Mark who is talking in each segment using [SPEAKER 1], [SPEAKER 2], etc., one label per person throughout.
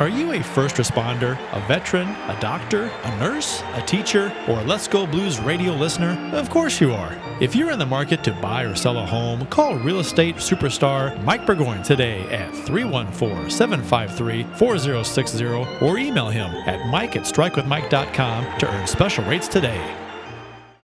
[SPEAKER 1] Are you a first responder, a veteran, a doctor, a nurse, a teacher, or a Let's Go Blues radio listener? Of course you are. If you're in the market to buy or sell a home, call real estate superstar Mike Burgoyne today at 314-753-4060 or email him at mike@strikewithmike.com to earn special rates today.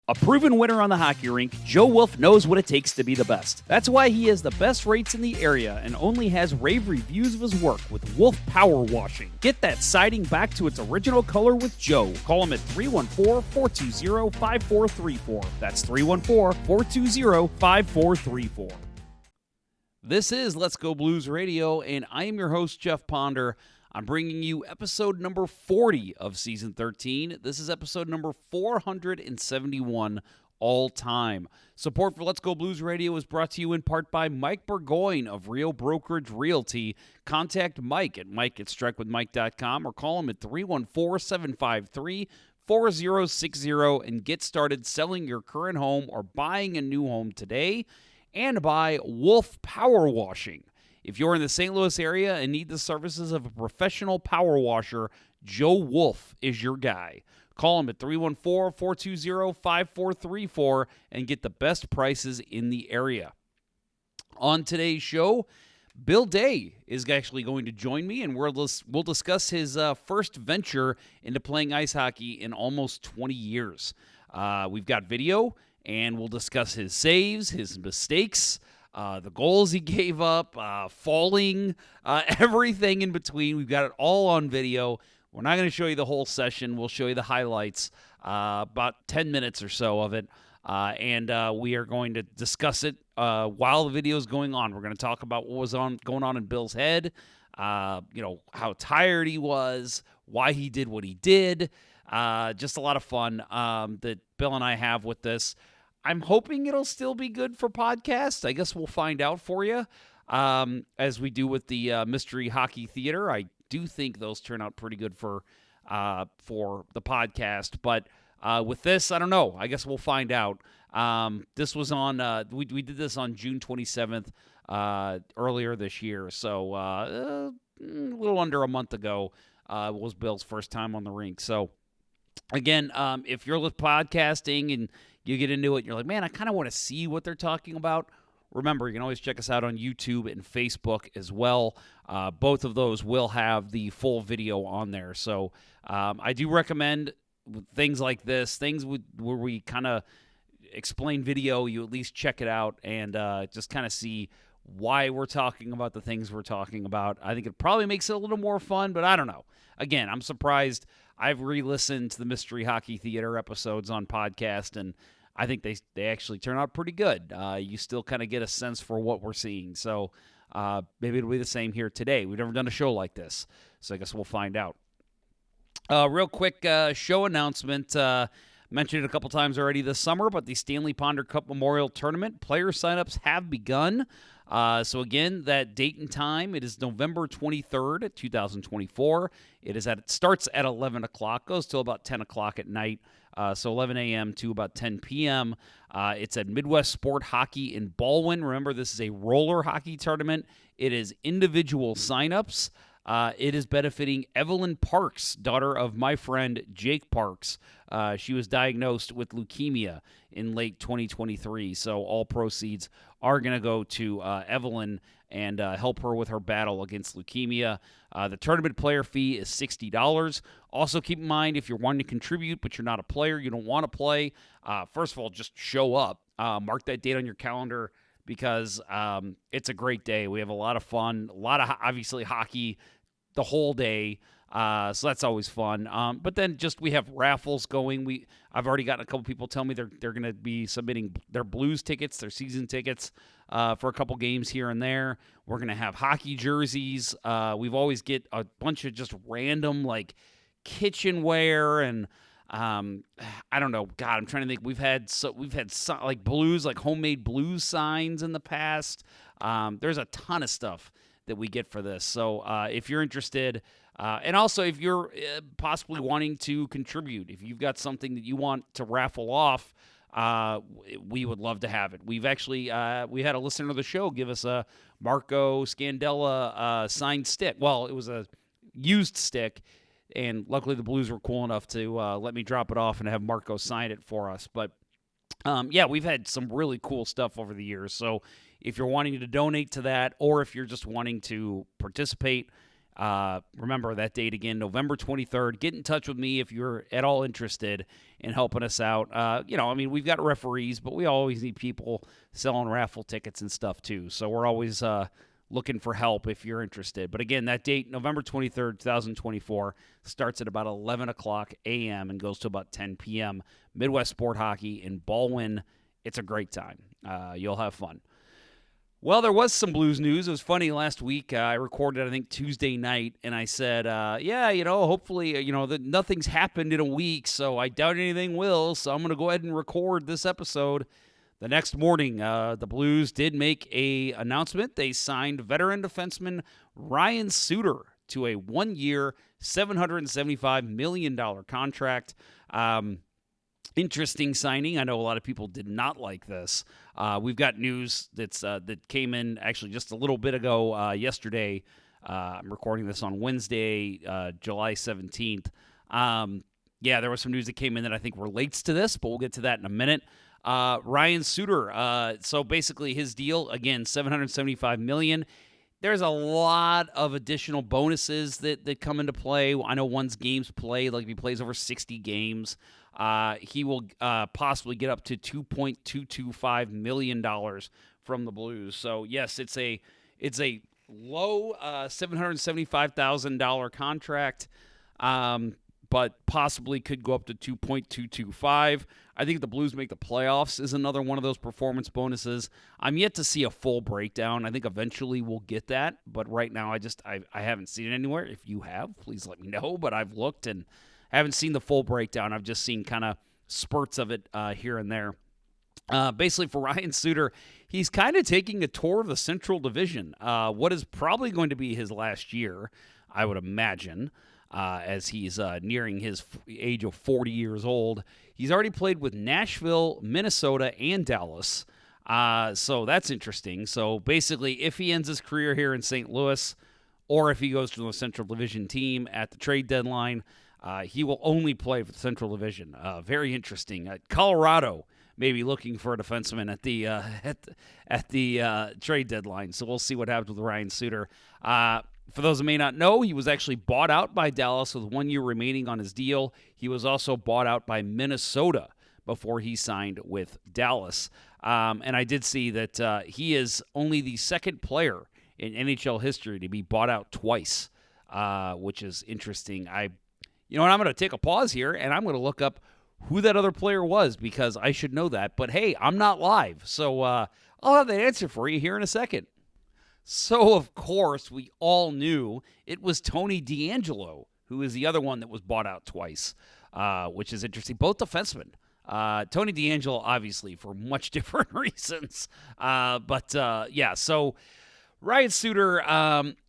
[SPEAKER 2] A proven winner on the hockey rink, Joe Wolf knows what it takes to be the best. That's why he has the best rates in the area and only has rave reviews of his work with Wolf Power Washing. Get that siding back to its original color with Joe. Call him at 314-420-5434. That's 314-420-5434. This is Let's Go Blues Radio, and I am your host, Jeff Ponder. I'm bringing you episode number 40 of season 13. This is episode number 471 all time. Support for Let's Go Blues Radio is brought to you in part by Mike Burgoyne of Rio Brokerage Realty. Contact Mike at strikewithmike.com or call him at 314-753-4060 and get started selling your current home or buying a new home today. And by Wolf Power Washing. If you're in the St. Louis area and need the services of a professional power washer, Joe Wolf is your guy. Call him at 314-420-5434 and get the best prices in the area. On today's show, Bill Day is actually going to join me, and we'll discuss his first venture into playing ice hockey in almost 20 years. We've got video, and we'll discuss his saves, his mistakes, the goals he gave up, falling, everything in between. We've got it all on video. We're not going to show you the whole session. We'll show you the highlights, about 10 minutes or so of it, and we are going to discuss it while the video is going on. We're going to talk about what was going on in Bill's head, how tired he was, why he did what he did. Just a lot of fun that Bill and I have with this. I'm hoping it'll still be good for podcasts. I guess we'll find out for you. As we do with the Mystery Hockey Theater, I do think those turn out pretty good for the podcast. But with this, I don't know. I guess we'll find out. This was on, we did this on June 27th earlier this year. So a little under a month ago was Bill's first time on the rink. So again, if you're with podcasting and you get into it, and you're like, man, I kind of want to see what they're talking about. Remember, you can always check us out on YouTube and Facebook as well. Both of those will have the full video on there. So I do recommend things like this, where we kind of explain video, you at least check it out and just kind of see why we're talking about the things we're talking about. I think it probably makes it a little more fun, but I don't know. Again, I'm surprised. I've re-listened to the Mystery Hockey Theater episodes on podcast, and I think they actually turn out pretty good. You still kind of get a sense for what we're seeing. So maybe it'll be the same here today. We've never done a show like this, so I guess we'll find out. Real quick show announcement. Mentioned it a couple times already this summer, but the Stanley Ponder Cup Memorial Tournament player signups have begun. So again, that date and time, it is November 23rd, 2024. It starts at 11 o'clock, goes till about 10 o'clock at night. So 11 a.m. to about 10 p.m. It's at Midwest Sport Hockey in Baldwin. Remember, this is a roller hockey tournament. It is individual signups. It is benefiting Evelyn Parks, daughter of my friend Jake Parks. She was diagnosed with leukemia in late 2023, so all proceeds are going to go to Evelyn and help her with her battle against leukemia. The tournament player fee is $60. Also, keep in mind, if you're wanting to contribute but you're not a player, you don't want to play, first of all, just show up. Mark that date on your calendar because it's a great day. We have a lot of fun, a lot of, obviously, hockey the whole day. So that's always fun. But then we have raffles going. I've already gotten a couple people tell me they're going to be submitting their Blues tickets, their season tickets for a couple games here and there. We're going to have hockey jerseys. We've always get a bunch of just random like kitchenware and I don't know. God, I'm trying to think. We've had like Blues, like homemade Blues signs in the past. There's a ton of stuff that we get for this. So if you're interested, and also if you're possibly wanting to contribute, if you've got something that you want to raffle off, we would love to have it. We've actually we had a listener of the show give us a Marco Scandella signed stick. Well, it was a used stick, and luckily the Blues were cool enough to let me drop it off and have Marco sign it for us. But yeah, we've had some really cool stuff over the years. So if you're wanting to donate to that, or if you're just wanting to participate, remember that date again, November 23rd. Get in touch with me if you're at all interested in helping us out. We've got referees, but we always need people selling raffle tickets and stuff too. So we're always looking for help if you're interested. But again, that date, November 23rd, 2024, starts at about 11 o'clock a.m. and goes to about 10 p.m. Midwest Sport Hockey in Ballwin. It's a great time. You'll have fun. Well, there was some Blues news. It was funny. Last week, I recorded, I think, Tuesday night, and I said, hopefully, nothing's happened in a week, so I doubt anything will, so I'm going to go ahead and record this episode. The next morning, the Blues did make an announcement. They signed veteran defenseman Ryan Suter to a 1-year, $775 million contract. Interesting signing. I know a lot of people did not like this. We've got news that came in actually just a little bit ago yesterday. I'm recording this on Wednesday, July 17th. There was some news that came in that I think relates to this, but we'll get to that in a minute. Ryan Suter. So basically his deal, again, $775 million. There's a lot of additional bonuses that come into play. I know one's games played, like if he plays over 60 games, he will possibly get up to $2.225 million from the Blues. So yes, it's a low $775,000 contract, but possibly could go up to $2.225. I think if the Blues make the playoffs is another one of those performance bonuses. I'm yet to see a full breakdown. I think eventually we'll get that, but right now I haven't seen it anywhere. If you have, please let me know, but I've looked and haven't seen the full breakdown. I've just seen kind of spurts of it here and there. Basically, for Ryan Suter, he's kind of taking a tour of the Central Division, what is probably going to be his last year, I would imagine, as he's nearing his age of 40 years old. He's already played with Nashville, Minnesota, and Dallas, so that's interesting. So basically, if he ends his career here in St. Louis, or if he goes to the Central Division team at the trade deadline, he will only play for the Central Division. Very interesting. Colorado may be looking for a defenseman at the trade deadline, so we'll see what happens with Ryan Suter. For those who may not know, he was actually bought out by Dallas with 1 year remaining on his deal. He was also bought out by Minnesota before he signed with Dallas. And I did see that he is only the second player in NHL history to be bought out twice, which is interesting. I'm going to take a pause here, and I'm going to look up who that other player was because I should know that. But, hey, I'm not live, so I'll have that answer for you here in a second. So, of course, we all knew it was Tony DeAngelo, who is the other one that was bought out twice, which is interesting. Both defensemen. Tony DeAngelo, obviously, for much different reasons. So Ryan Suter,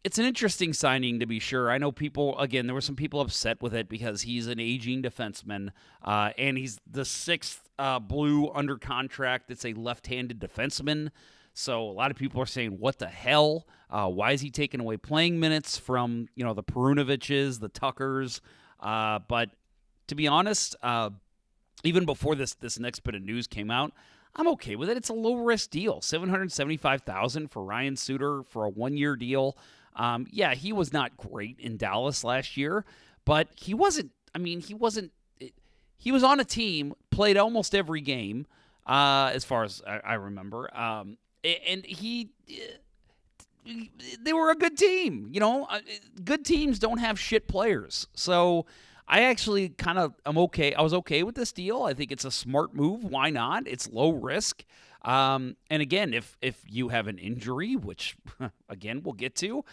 [SPEAKER 2] it's an interesting signing to be sure. I know people, again, there were some people upset with it because he's an aging defenseman, and he's the sixth Blue under contract that's a left-handed defenseman. So a lot of people are saying, what the hell? Why is he taking away playing minutes from, the Perunoviches, the Tuckers? But to be honest, even before this next bit of news came out, I'm okay with it. It's a low-risk deal. $775,000 for Ryan Suter for a 1-year deal. He was not great in Dallas last year, but he was on a team, played almost every game, as far as I remember. And they were a good team. Good teams don't have shit players. So I actually I'm okay. I was okay with this deal. I think it's a smart move. Why not? It's low risk. And again, if you have an injury, which again we'll get to,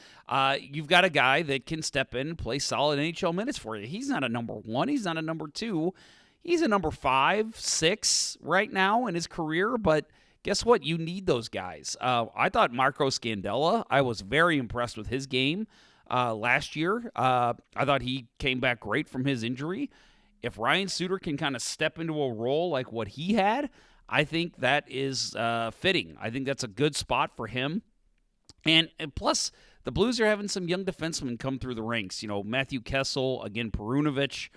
[SPEAKER 2] you've got a guy that can step in and play solid NHL minutes for you. He's not a number one. He's not a number two. He's a number 5, 6 right now in his career, but guess what? You need those guys. I thought Marco Scandella, I was very impressed with his game last year. I thought he came back great from his injury. If Ryan Suter can kind of step into a role like what he had, I think that is fitting. I think that's a good spot for him. And plus, the Blues are having some young defensemen come through the ranks. Matthew Kessel, again, Perunovic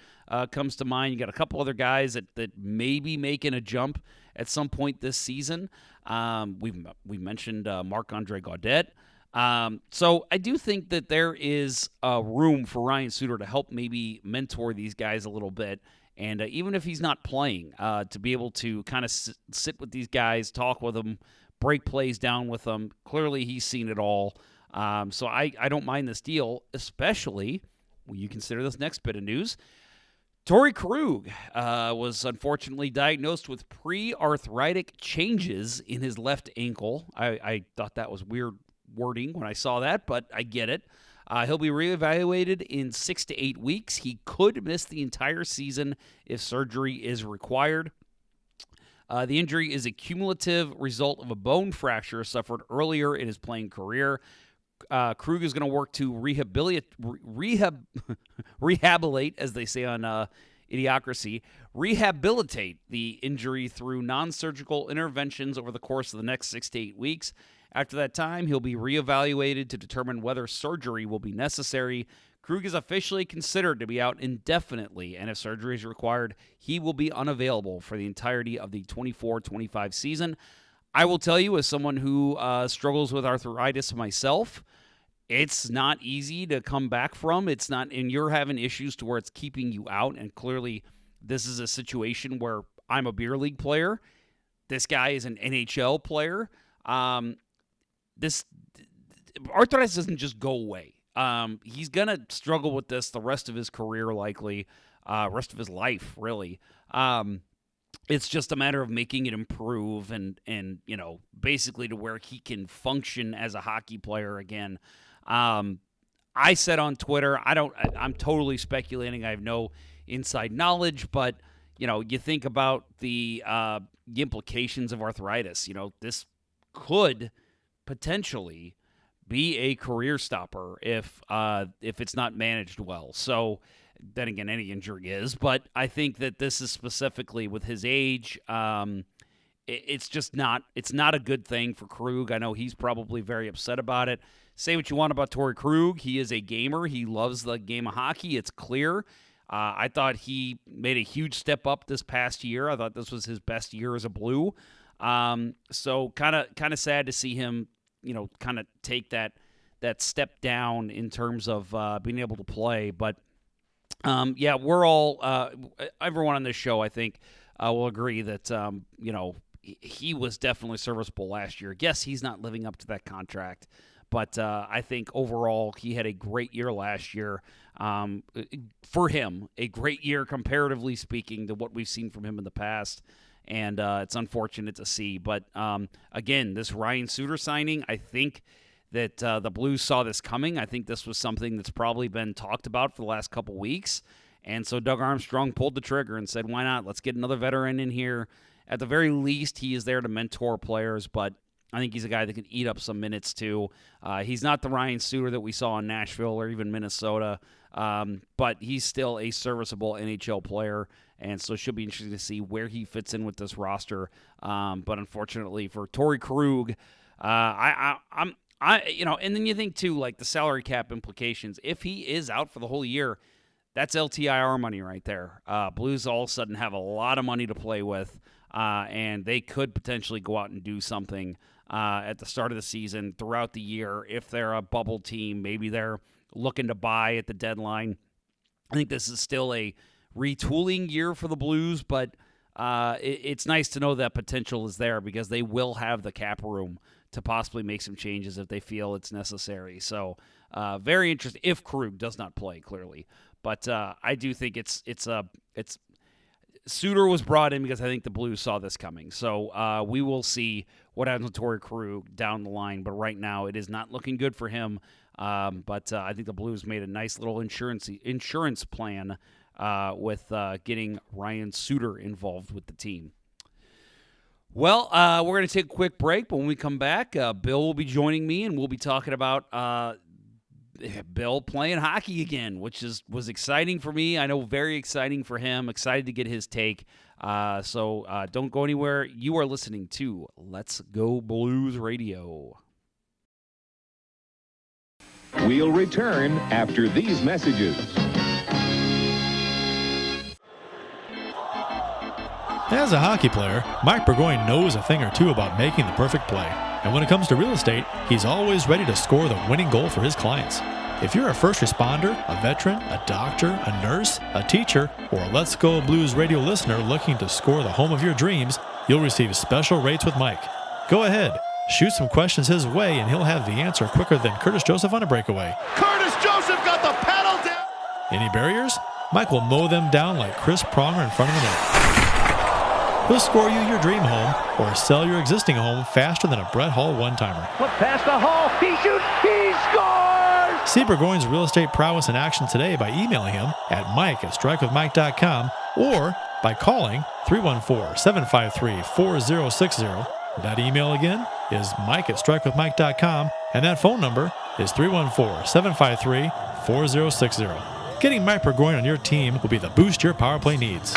[SPEAKER 2] comes to mind. You got a couple other guys that may be making a jump at some point this season. We mentioned Marc-Andre Gaudette. So I do think that there is room for Ryan Suter to help maybe mentor these guys a little bit. And even if he's not playing, to be able to kind of sit with these guys, talk with them, break plays down with them. Clearly, he's seen it all. So I don't mind this deal, especially when you consider this next bit of news. Torey Krug was unfortunately diagnosed with pre-arthritic changes in his left ankle. I thought that was weird wording when I saw that, but I get it. He'll be reevaluated in 6 to 8 weeks. He could miss the entire season if surgery is required. The injury is a cumulative result of a bone fracture suffered earlier in his playing career. Krug is going to work to rehabilitate, as they say on Idiocracy, rehabilitate the injury through non-surgical interventions over the course of the next 6 to 8 weeks. After that time, he'll be reevaluated to determine whether surgery will be necessary. Krug is officially considered to be out indefinitely, and if surgery is required, he will be unavailable for the entirety of the 24-25 season. I will tell you, as someone who struggles with arthritis myself, it's not easy to come back from. It's not, and you're having issues to where it's keeping you out, and clearly this is a situation where I'm a beer league player. This guy is an NHL player. This arthritis doesn't just go away. He's going to struggle with this the rest of his career, likely, rest of his life, really. It's just a matter of making it improve and basically to where he can function as a hockey player again. I said on Twitter, I'm totally speculating. I have no inside knowledge, but, you think about the implications of arthritis. This could potentially be a career stopper if it's not managed well. So then again, any injury is, but I think that this is specifically with his age. It's not a good thing for Krug. I know he's probably very upset about it. Say what you want about Torey Krug. He is a gamer. He loves the game of hockey. It's clear. I thought he made a huge step up this past year. I thought this was his best year as a Blue. So kind of sad to see him, kind of take that step down in terms of being able to play. But we're all everyone on this show, I think, will agree that he was definitely serviceable last year. Yes, he's not living up to that contract, but I think overall he had a great year last year. For him, a great year comparatively speaking to what we've seen from him in the past. And it's unfortunate to see. But, again, this Ryan Suter signing, I think that the Blues saw this coming. I think this was something that's probably been talked about for the last couple weeks. And so Doug Armstrong pulled the trigger and said, why not? Let's get another veteran in here. At the very least, he is there to mentor players, but I think he's a guy that can eat up some minutes too. He's not the Ryan Suter that we saw in Nashville or even Minnesota, but he's still a serviceable NHL player. And so it should be interesting to see where he fits in with this roster. But unfortunately for Torey Krug, and then you think too, like the salary cap implications. If he is out for the whole year, that's LTIR money right there. Blues all of a sudden have a lot of money to play with, and they could potentially go out and do something at the start of the season, throughout the year. If they're a bubble team, maybe they're looking to buy at the deadline. I think this is still a retooling year for the Blues, but it's nice to know that potential is there because they will have the cap room to possibly make some changes if they feel it's necessary. So very interesting if Krug does not play, clearly. But I do think it's Suter was brought in because I think the Blues saw this coming. So we will see what happens with Torey Krug down the line. But right now it is not looking good for him. But I think the Blues made a nice little insurance plan with getting Ryan Suter involved with the team. Well, we're going to take a quick break, but when we come back, Bill will be joining me, and we'll be talking about Bill playing hockey again, which was exciting for me. I know very exciting for him. Excited to get his take. So don't go anywhere. You are listening to Let's Go Blues Radio.
[SPEAKER 3] We'll return after these messages.
[SPEAKER 1] As a hockey player, Mike Burgoyne knows a thing or two about making the perfect play. And when it comes to real estate, he's always ready to score the winning goal for his clients. If you're a first responder, a veteran, a doctor, a nurse, a teacher, or a Let's Go Blues radio listener looking to score the home of your dreams, you'll receive special rates with Mike. Go ahead, shoot some questions his way, and he'll have the answer quicker than Curtis Joseph on a breakaway.
[SPEAKER 4] Curtis Joseph got the paddle down.
[SPEAKER 1] Any barriers? Mike will mow them down like Chris Pronger in front of the net. He'll score you your dream home or sell your existing home faster than a Brett Hall one-timer.
[SPEAKER 4] Flip past the Hall. He shoots. He scores.
[SPEAKER 1] See Burgoyne's real estate prowess in action today by emailing him at mike@strikewithmike.com or by calling 314-753-4060. That email again is mike@strikewithmike.com, and that phone number is 314-753-4060. Getting Mike Burgoyne on your team will be the boost your power play needs.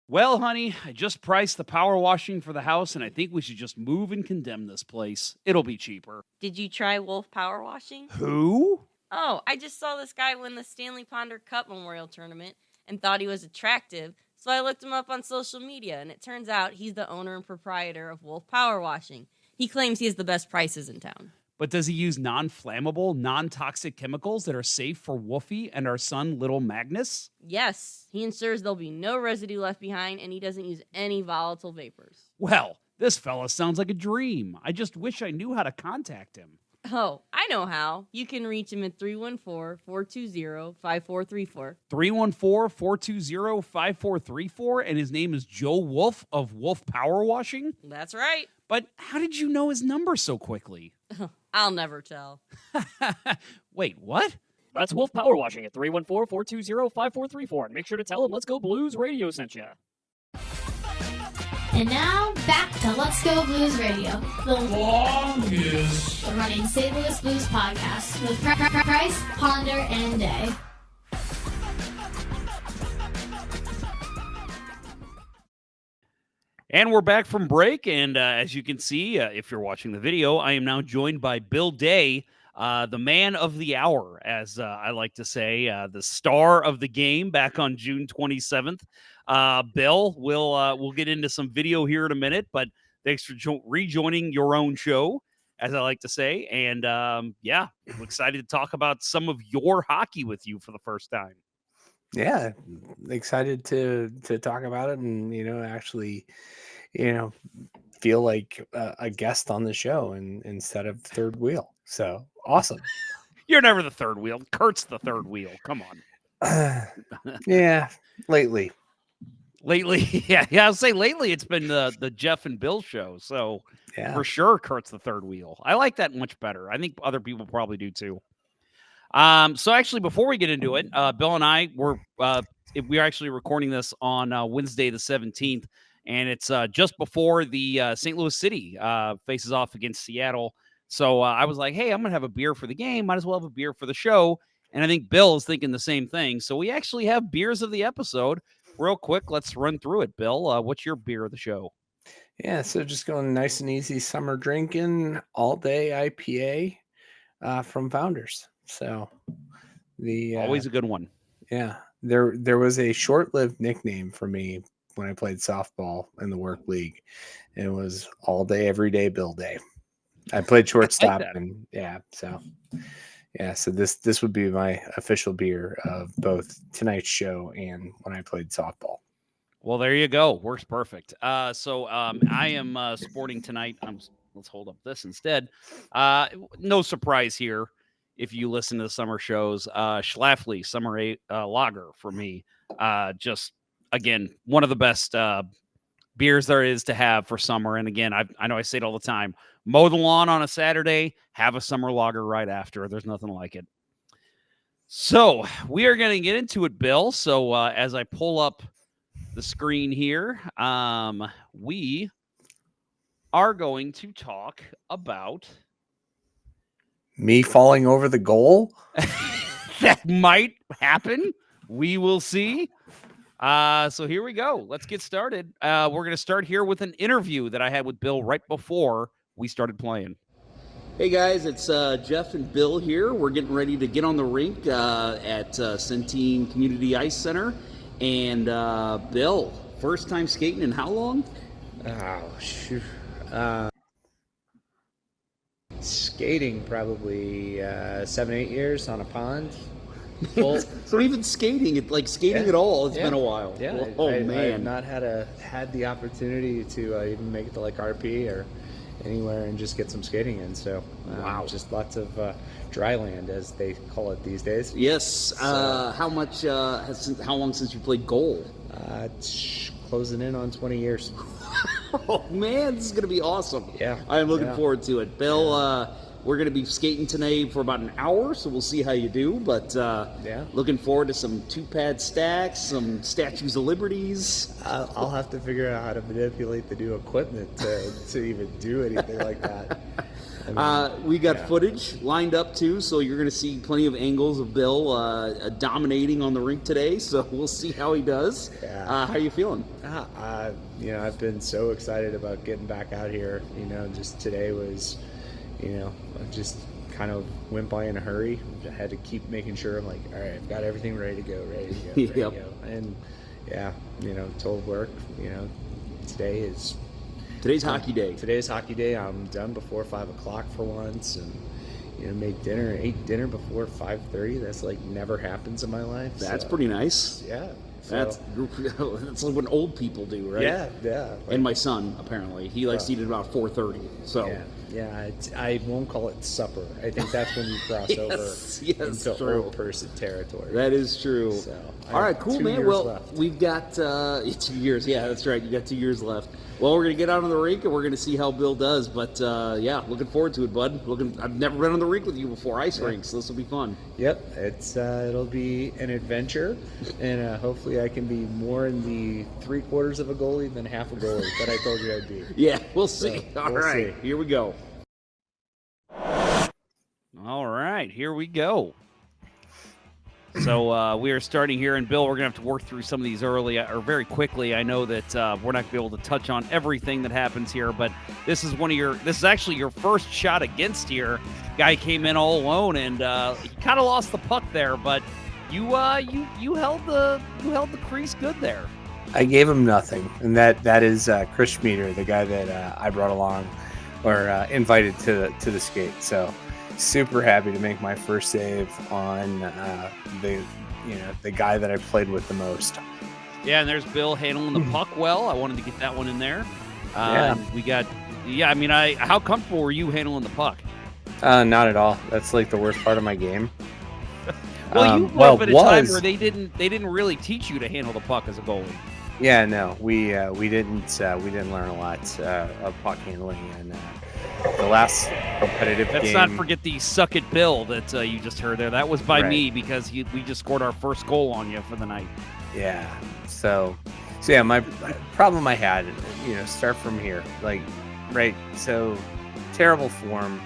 [SPEAKER 2] Well, honey, I just priced the power washing for the house, and I think we should just move and condemn this place. It'll be cheaper.
[SPEAKER 5] Did you try Wolf Power Washing?
[SPEAKER 2] Who?
[SPEAKER 5] Oh, I just saw this guy win the Stanley Ponder Cup Memorial Tournament and thought he was attractive, so I looked him up on social media, and it turns out he's the owner and proprietor of Wolf Power Washing. He claims he has the best prices in town.
[SPEAKER 2] But does he use non-flammable, non-toxic chemicals that are safe for Wolfie and our son, little Magnus?
[SPEAKER 5] Yes, he ensures there'll be no residue left behind, and he doesn't use any volatile vapors.
[SPEAKER 2] Well, this fella sounds like a dream. I just wish I knew how to contact him.
[SPEAKER 5] Oh, I know how. You can reach him at 314-420-5434.
[SPEAKER 2] 314-420-5434, and his name is Joe Wolf of Wolf Power Washing?
[SPEAKER 5] That's right.
[SPEAKER 2] But how did you know his number so quickly?
[SPEAKER 5] I'll never tell.
[SPEAKER 2] Wait, what?
[SPEAKER 6] That's Wolf Power Washing at 314-420-5434. And make sure to tell him Let's Go Blues Radio sent you.
[SPEAKER 7] And now, back to Let's Go Blues Radio, the longest running St. Louis Blues podcast with Price, Ponder, and Day.
[SPEAKER 2] And we're back from break, and as you can see, if you're watching the video, I am now joined by Bill Day, the man of the hour, as I like to say, the star of the game back on June 27th. Bill, we'll get into some video here in a minute, but thanks for rejoining your own show, as I like to say, and I'm excited to talk about some of your hockey with you for the first time.
[SPEAKER 8] Yeah, excited to talk about it and, actually, feel like a guest on the show and instead of third wheel. So awesome.
[SPEAKER 2] You're never the third wheel. Kurt's the third wheel. Come on.
[SPEAKER 8] Yeah, lately.
[SPEAKER 2] Yeah, I'll say lately it's been the Jeff and Bill show. So for sure, Kurt's the third wheel. I like that much better. I think other people probably do too. So actually, before we get into it, Bill and I we're actually recording this on Wednesday the 17th, and it's just before the St. Louis City faces off against Seattle. So I was like, hey, I'm gonna have a beer for the game. Might as well have a beer for the show. And I think Bill is thinking the same thing. So we actually have beers of the episode. Real quick, let's run through it. Bill, what's your beer of the show?
[SPEAKER 8] Yeah, so just going nice and easy summer drinking, all day IPA from Founders. So
[SPEAKER 2] Always a good one.
[SPEAKER 8] Yeah, there was a short-lived nickname for me when I played softball in the work league. And it was all day, every day, Bill Day. I played shortstop, and so this would be my official beer of both tonight's show and when I played softball.
[SPEAKER 2] Well, there you go. Works perfect. So I am sporting tonight. Let's hold up this instead. No surprise here. If you listen to the summer shows, Schlafly Summer Lager for me. Just, again, one of the best beers there is to have for summer. And again, I know I say it all the time. Mow the lawn on a Saturday, have a summer lager right after. There's nothing like it. So we are going to get into it, Bill. So as I pull up the screen here, we are going to talk about
[SPEAKER 8] me falling over the goal.
[SPEAKER 2] That might happen. We will see. So here we go. Let's get started. We're going to start here with an interview that I had with Bill right before we started playing. Hey guys, it's Jeff and Bill here. We're getting ready to get on the rink at Centene Community Ice Center. And Bill, first time skating in how long?
[SPEAKER 8] Oh, shoot. Skating probably 7-8 years on a pond.
[SPEAKER 2] So even skating, at all, it's been a while.
[SPEAKER 8] Yeah.
[SPEAKER 2] Man.
[SPEAKER 8] I have not had the opportunity to even make it to like RP or anywhere and just get some skating in. So
[SPEAKER 2] wow,
[SPEAKER 8] just lots of dry land, as they call it these days.
[SPEAKER 2] Yes.
[SPEAKER 8] So,
[SPEAKER 2] how long since you played goal?
[SPEAKER 8] Closing in on 20 years.
[SPEAKER 2] Oh man, this is gonna be awesome.
[SPEAKER 8] Yeah,
[SPEAKER 2] I'm looking forward to it. Bill, we're gonna be skating tonight for about an hour, so we'll see how you do. But looking forward to some 2-pad stacks, some Statues of Liberties.
[SPEAKER 8] I'll have to figure out how to manipulate the new equipment to even do anything like that.
[SPEAKER 2] We got footage lined up too, so you're going to see plenty of angles of Bill dominating on the rink today. So we'll see how he does.
[SPEAKER 8] Yeah.
[SPEAKER 2] How are you feeling?
[SPEAKER 8] I've been so excited about getting back out here. Just today was, just kind of went by in a hurry. I had to keep making sure I'm like, all right, I've got everything ready to go. And told work, Today's
[SPEAKER 2] hockey day.
[SPEAKER 8] Today's hockey day. I'm done before 5 o'clock for once, and ate dinner before 5:30. That's like never happens in my life.
[SPEAKER 2] That's pretty nice.
[SPEAKER 8] Yeah.
[SPEAKER 2] That's what old people do, right?
[SPEAKER 8] Yeah.
[SPEAKER 2] And my son, apparently, he likes to eat at about 4:30. So
[SPEAKER 8] I won't call it supper. I think that's when you cross over into old person territory.
[SPEAKER 2] That is true.
[SPEAKER 8] So,
[SPEAKER 2] all right, cool, man. Well, we've got 2 years. Yeah, that's right. You got 2 years left. Well, we're going to get out on the rink, and we're going to see how Bill does. But, looking forward to it, bud. I've never been on the rink with you before, ice rinks, so this will be fun.
[SPEAKER 8] Yep, it'll be an adventure, and hopefully I can be more in the 3/4 of a goalie than half a goalie that I told you I'd be.
[SPEAKER 2] Yeah, we'll see.
[SPEAKER 8] So,
[SPEAKER 2] All right, here we go. All right, here we go. So we are starting here, and Bill, we're going to have to work through some of these early or very quickly. I know that we're not going to be able to touch on everything that happens here, but this is actually your first shot against here. Guy came in all alone, and he kind of lost the puck there, but you held the crease good there.
[SPEAKER 8] I gave him nothing, and that is Chris Schmieder, the guy that I brought along or invited to the skate. So super happy to make my first save on the guy that I played with the most.
[SPEAKER 2] Yeah, and there's Bill handling the puck well. I wanted to get that one in there. We got. Yeah, I mean, how comfortable were you handling the puck?
[SPEAKER 8] Not at all. That's like the worst part of my game.
[SPEAKER 2] Well, you grew up at a time where they didn't really teach you to handle the puck as a goalie.
[SPEAKER 8] Yeah, no, we didn't learn a lot of puck handling, and the last competitive game.
[SPEAKER 2] Let's not forget the suck it Bill that you just heard there. That was by me because we just scored our first goal on you for the night.
[SPEAKER 8] Yeah. So yeah, my problem I had, start from here, right. So terrible form.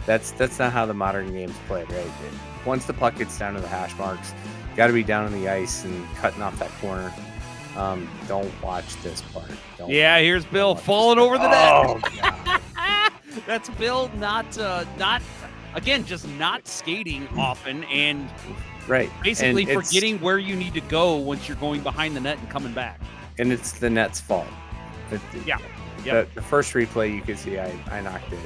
[SPEAKER 8] That's not how the modern game's played, right? Once the puck gets down to the hash marks, you got to be down on the ice and cutting off that corner. Don't watch this part.
[SPEAKER 2] Here's Bill falling over the net.
[SPEAKER 8] Oh, God.
[SPEAKER 2] That's Bill not skating often and basically forgetting where you need to go once you're going behind the net and coming back.
[SPEAKER 8] And it's the net's fault. The first replay you could see I knocked it.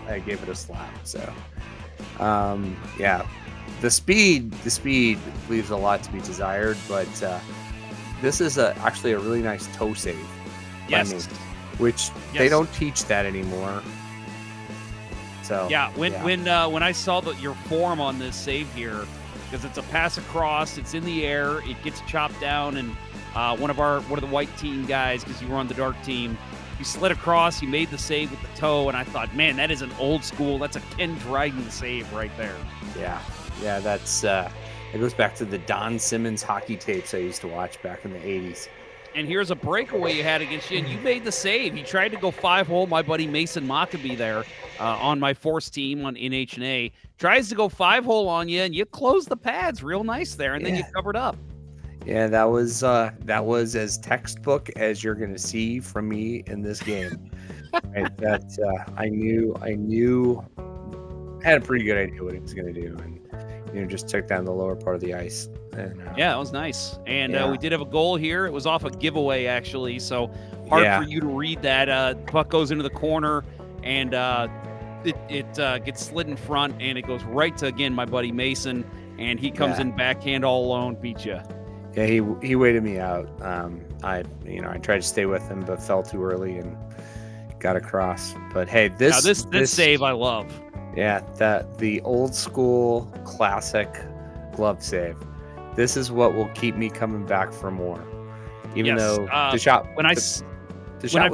[SPEAKER 8] I gave it a slap. So the speed leaves a lot to be desired, but this is actually a really nice toe save by me, which they don't teach that anymore. So when I saw your form on this save here, because it's a pass across, it's in the air, it gets chopped down, and one of the white team guys, because you were on the dark team, he slid across, he made the save with the toe, and I thought, man, that is an old school, that's a Ken Dryden save right there. Yeah, that's it goes back to the Don Simmons hockey tapes I used to watch back in the 80s.
[SPEAKER 2] And here's a breakaway you had against you, and you made the save. He tried to go 5-hole. My buddy Mason Maccabee there on my force team on NH&A tries to go 5-hole on you, and you closed the pads real nice there, and then you covered up.
[SPEAKER 8] Yeah, that was as textbook as you're going to see from me in this game. Right? That I knew had a pretty good idea what he was going to do, and just took down the lower part of the ice. And
[SPEAKER 2] Yeah, it was nice. And
[SPEAKER 8] Yeah.
[SPEAKER 2] we did have a goal here. It was off a giveaway, actually, so hard
[SPEAKER 8] Yeah.
[SPEAKER 2] for you to read that. Puck goes into the corner, and it gets slid in front, and it goes right to, again, my buddy Mason, and he comes
[SPEAKER 8] Yeah.
[SPEAKER 2] in backhand all alone, beat you.
[SPEAKER 8] Yeah, he waited me out. I tried to stay with him, but fell too early and got across. But hey,
[SPEAKER 2] Now, this save I love.
[SPEAKER 8] Yeah, the old school classic glove save. This is what will keep me coming back for more. Even
[SPEAKER 2] Yes,
[SPEAKER 8] though the shot
[SPEAKER 2] when I
[SPEAKER 8] was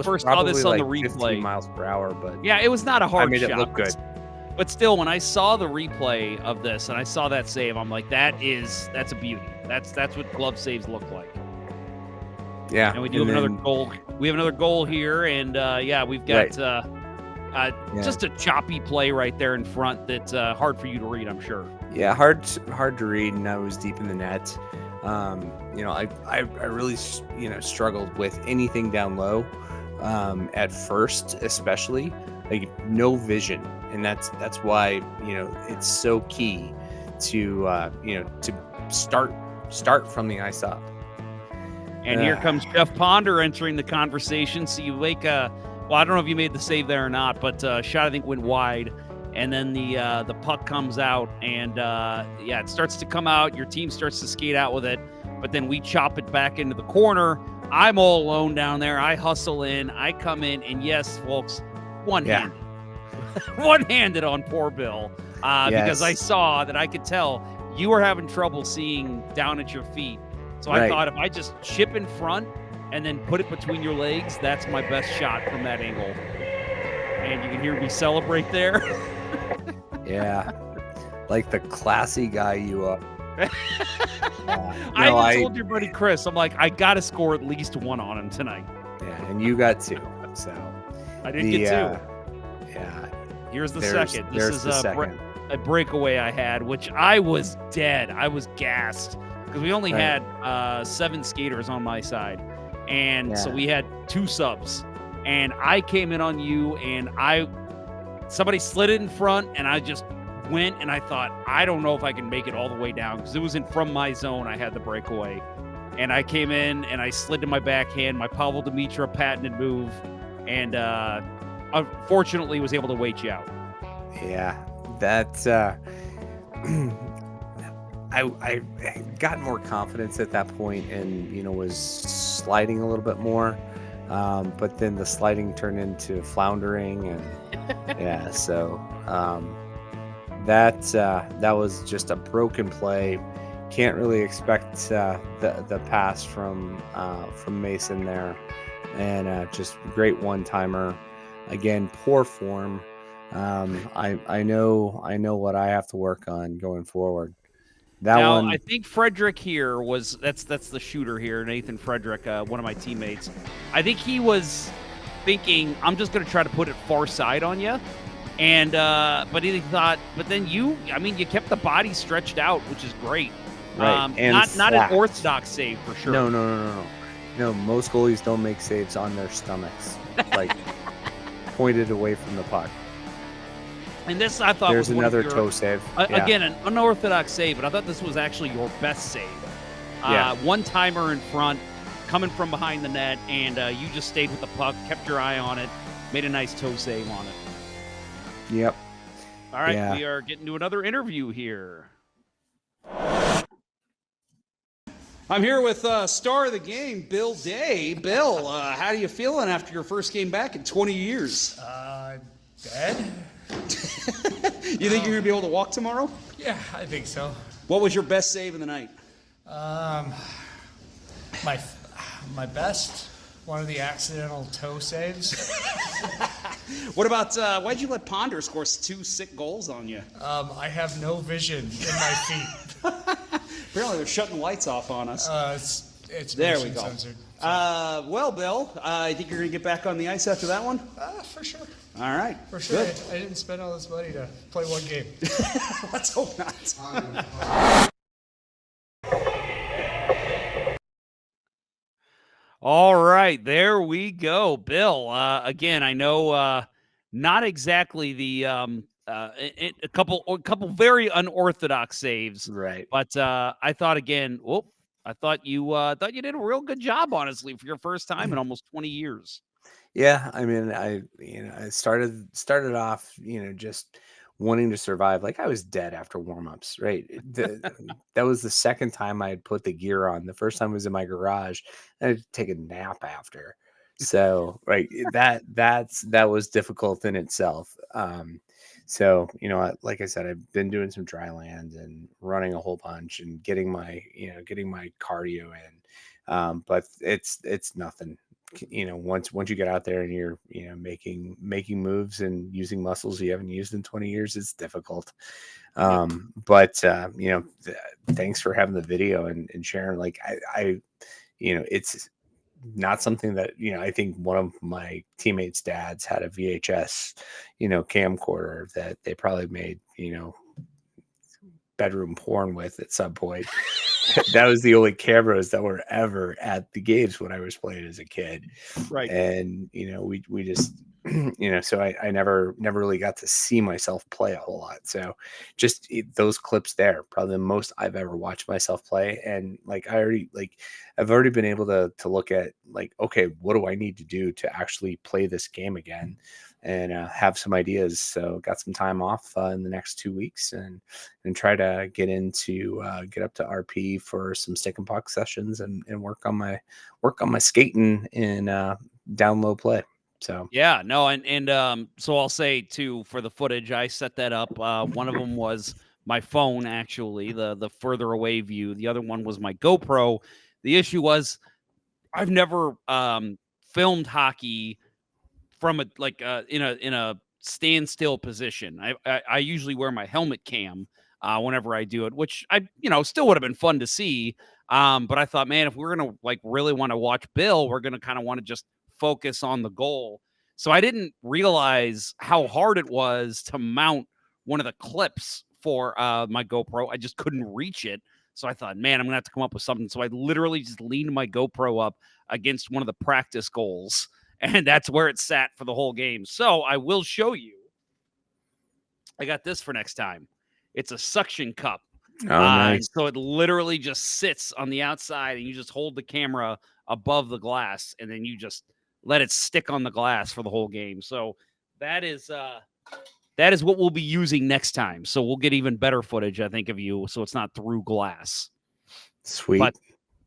[SPEAKER 2] first saw this
[SPEAKER 8] probably
[SPEAKER 2] on the
[SPEAKER 8] like 15
[SPEAKER 2] replay,
[SPEAKER 8] miles per hour, but
[SPEAKER 2] yeah, it was not a hard
[SPEAKER 8] I made
[SPEAKER 2] shot.
[SPEAKER 8] it look good.
[SPEAKER 2] But still, when I saw the replay of this and I saw that save, I'm like, that's a beauty. That's what glove saves look like.
[SPEAKER 8] Yeah,
[SPEAKER 2] And we do have another goal. We have another goal here, and we've got just a choppy play right there in front that's hard for you to read, I'm sure.
[SPEAKER 8] Yeah, hard to read, and I was deep in the net. I really struggled with anything down low at first, especially like no vision, and that's why it's so key to to start from the ice up.
[SPEAKER 2] And here comes Jeff Ponder entering the conversation. So you make well, I don't know if you made the save there or not, but shot I think went wide. And then the puck comes out, and it starts to come out. Your team starts to skate out with it, but then we chop it back into the corner. I'm all alone down there. I hustle in. I come in, and yes, folks, one-handed. One-handed on poor Bill because I saw that I could tell you were having trouble seeing down at your feet. So I thought if I just chip in front and then put it between your legs, that's my best shot from that angle. And you can hear me celebrate there.
[SPEAKER 8] Yeah, like the classy guy you are.
[SPEAKER 2] I told your buddy Chris, I'm like, I got to score at least one on him tonight.
[SPEAKER 8] Yeah, and you got two. So
[SPEAKER 2] I did get two.
[SPEAKER 8] Yeah.
[SPEAKER 2] Here's the second. This is
[SPEAKER 8] second.
[SPEAKER 2] A breakaway I had, which I was dead. I was gassed because we only had 7 skaters on my side. And so we had 2 subs. And I came in on you, and somebody slid it in front, and I just went, and I thought, I don't know if I can make it all the way down because it was from my zone. I had the breakaway. And I came in, and I slid to my backhand, my Pavel Dimitra patented move, and unfortunately was able to wait you out.
[SPEAKER 8] Yeah, that's I got more confidence at that point, and was sliding a little bit more, but then the sliding turned into floundering, and so that was just a broken play. Can't really expect the pass from Mason there, and just great one-timer. Again, poor form. I know what I have to work on going forward.
[SPEAKER 2] I think Frederick here that's the shooter here, Nathan Frederick, one of my teammates. I think he was thinking, I'm just going to try to put it far side on you. And but he thought, but then you kept the body stretched out, which is great.
[SPEAKER 8] Right. And
[SPEAKER 2] not an orthodox save for sure.
[SPEAKER 8] No, most goalies don't make saves on their stomachs, like pointed away from the puck.
[SPEAKER 2] And this, I thought,
[SPEAKER 8] there's
[SPEAKER 2] was
[SPEAKER 8] another toe save.
[SPEAKER 2] Again, an unorthodox save, but I thought this was actually your best save. One-timer in front, coming from behind the net, and you just stayed with the puck, kept your eye on it, made a nice toe save on it.
[SPEAKER 8] Yep.
[SPEAKER 2] All right, we are getting to another interview here. I'm here with star of the game, Bill Day. Bill, how are you feeling after your first game back in 20 years?
[SPEAKER 9] Dead?
[SPEAKER 2] You think you're going to be able to walk tomorrow?
[SPEAKER 9] Yeah, I think so.
[SPEAKER 2] What was your best save of the night?
[SPEAKER 9] My best, one of the accidental toe saves.
[SPEAKER 2] What about, why'd you let Ponder score 2 sick goals on you?
[SPEAKER 9] I have no vision in my feet.
[SPEAKER 2] Apparently they're shutting lights off on us.
[SPEAKER 9] It's
[SPEAKER 2] there we go.
[SPEAKER 9] Censored,
[SPEAKER 2] so. Well, Bill, I think you're going to get back on the ice after that one?
[SPEAKER 9] For sure.
[SPEAKER 2] All right.
[SPEAKER 9] For sure.
[SPEAKER 2] Good.
[SPEAKER 9] I didn't spend all this money to play one game.
[SPEAKER 2] Let's hope not. All right, there we go. Bill, again, I know not exactly the a couple very unorthodox saves.
[SPEAKER 8] Right.
[SPEAKER 2] But I thought again, I thought you did a real good job, honestly, for your first time in almost 20 years.
[SPEAKER 8] Yeah, I mean, I started off, just wanting to survive. Like I was dead after warm-ups, right? That was the second time I had put the gear on. The first time was in my garage. I had to take a nap after. So, right, that was difficult in itself. So, like I said, I've been doing some dry land and running a whole bunch and getting my cardio in. But it's nothing. Once you get out there and you're making moves and using muscles you haven't used in 20 years, it's difficult. But thanks for having the video and sharing. Like I it's not something that I think one of my teammates' dads had a VHS camcorder that they probably made bedroom porn with at some point. That was the only cameras that were ever at the games when I was playing as a kid.
[SPEAKER 2] Right.
[SPEAKER 8] And, we just, so I never really got to see myself play a whole lot. So just those clips there, probably the most I've ever watched myself play. And I've already been able to look at like, okay, what do I need to do to actually play this game again? And have some ideas. So got some time off in the next 2 weeks and try to get up to RP for some stick and puck sessions and work on my skating and down low play. So
[SPEAKER 2] yeah, no, and so I'll say too, for the footage, I set that up. One of them was my phone, actually, the further away view. The other one was my GoPro. The issue was I've never filmed hockey from in a standstill position. I usually wear my helmet cam whenever I do it, which I still would have been fun to see. But I thought, man, if we're gonna really want to watch Bill, we're gonna kind of want to just focus on the goal. So I didn't realize how hard it was to mount one of the clips for my GoPro. I just couldn't reach it. So I thought, man, I'm gonna have to come up with something. So I literally just leaned my GoPro up against one of the practice goals. And that's where it sat for the whole game. So I will show you. I got this for next time. It's a suction cup.
[SPEAKER 8] Oh, nice.
[SPEAKER 2] So it literally just sits on the outside and you just hold the camera above the glass and then you just let it stick on the glass for the whole game. So that is what we'll be using next time. So we'll get even better footage, I think, of you. So it's not through glass.
[SPEAKER 8] Sweet.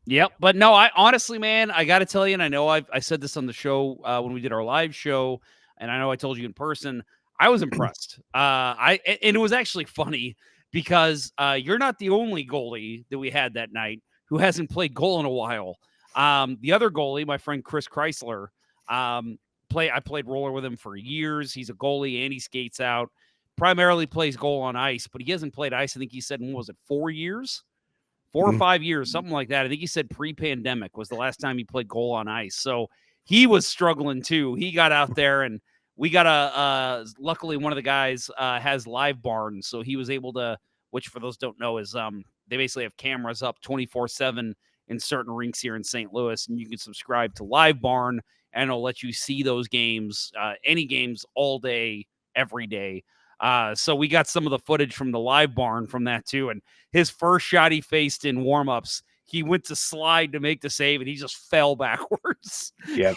[SPEAKER 2] Yep. But no, I honestly, man, I got to tell you, and I know I said this on the show when we did our live show, and I know I told you in person, I was impressed. And it was actually funny because you're not the only goalie that we had that night who hasn't played goal in a while. The other goalie, my friend Chris Chrysler, I played roller with him for years. He's a goalie and he skates out. Primarily plays goal on ice, but he hasn't played ice. I think he said, what was it, 4 years? 4 or 5 years, something like that. I think he said pre-pandemic was the last time he played goal on ice. So he was struggling too. He got out there and we got luckily one of the guys has Live Barn. So he was able to, which for those who don't know is they basically have cameras up 24/7 in certain rinks here in St. Louis. And you can subscribe to Live Barn and it'll let you see those games, any games all day, every day. So we got some of the footage from the Live Barn from that too. And his first shot he faced in warmups, he went to slide to make the save and he just fell backwards.
[SPEAKER 8] Yep.